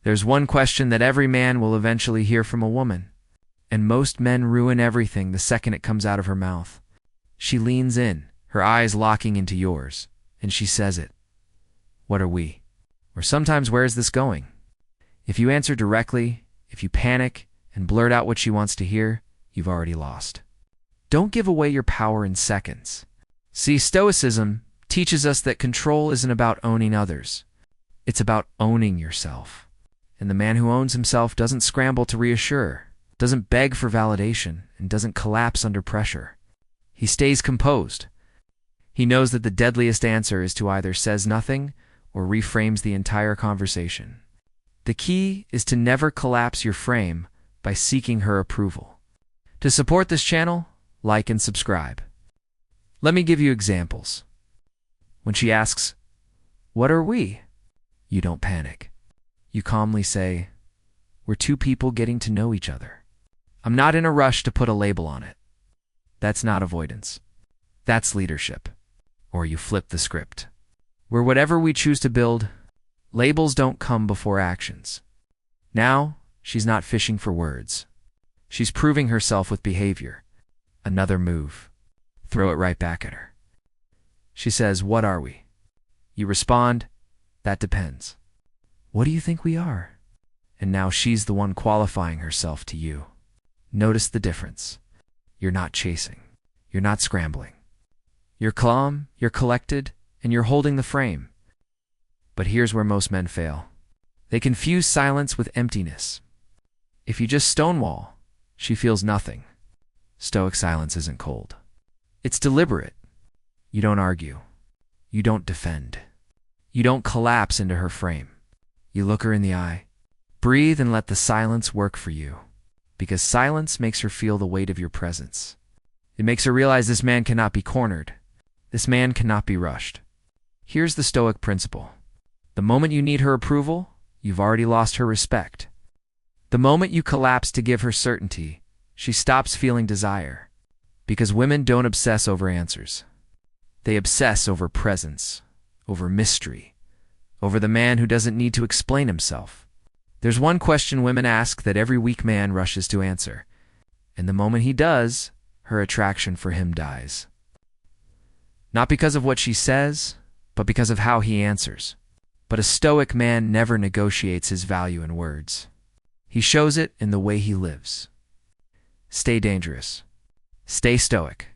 There's one question that every man will eventually hear from a woman, and most men ruin everything the second it comes out of her mouth. She leans in, her eyes locking into yours, and she says it. What are we? Or sometimes, where is this going? If you answer directly, if you panic and blurt out what she wants to hear, you've already lost. Don't give away your power in seconds. See, Stoicism teaches us that control isn't about owning others. It's about owning yourself. And the man who owns himself doesn't scramble to reassure, doesn't beg for validation, and doesn't collapse under pressure. He stays composed. He knows that the deadliest answer is to either says nothing or reframes the entire conversation. The key is to never collapse your frame by seeking her approval. To support this channel, like and subscribe. Let me give you examples. When she asks, "What are we?" you don't panic. You calmly say, "We're two people getting to know each other. I'm not in a rush to put a label on it." That's not avoidance. That's leadership. Or you flip the script. We're whatever we choose to build. Labels don't come before actions. Now, she's not fishing for words. She's proving herself with behavior. Another move. Throw it right back at her. She says, "What are we?" You respond, "That depends." "What do you think we are?" And now she's the one qualifying herself to you. Notice the difference. You're not chasing. You're not scrambling. You're calm, you're collected, and you're holding the frame. But here's where most men fail. They confuse silence with emptiness. If you just stonewall, she feels nothing. Stoic silence isn't cold. It's deliberate. You don't argue. You don't defend. You don't collapse into her frame. You look her in the eye. Breathe and let the silence work for you. Because silence makes her feel the weight of your presence. It makes her realize this man cannot be cornered. This man cannot be rushed. Here's the Stoic principle. The moment you need her approval, you've already lost her respect. The moment you collapse to give her certainty, she stops feeling desire. Because women don't obsess over answers. They obsess over presence, over mystery, over the man who doesn't need to explain himself. There's one question women ask that every weak man rushes to answer. And the moment he does, her attraction for him dies. Not because of what she says, but because of how he answers. But a Stoic man never negotiates his value in words. He shows it in the way he lives. Stay dangerous. Stay Stoic.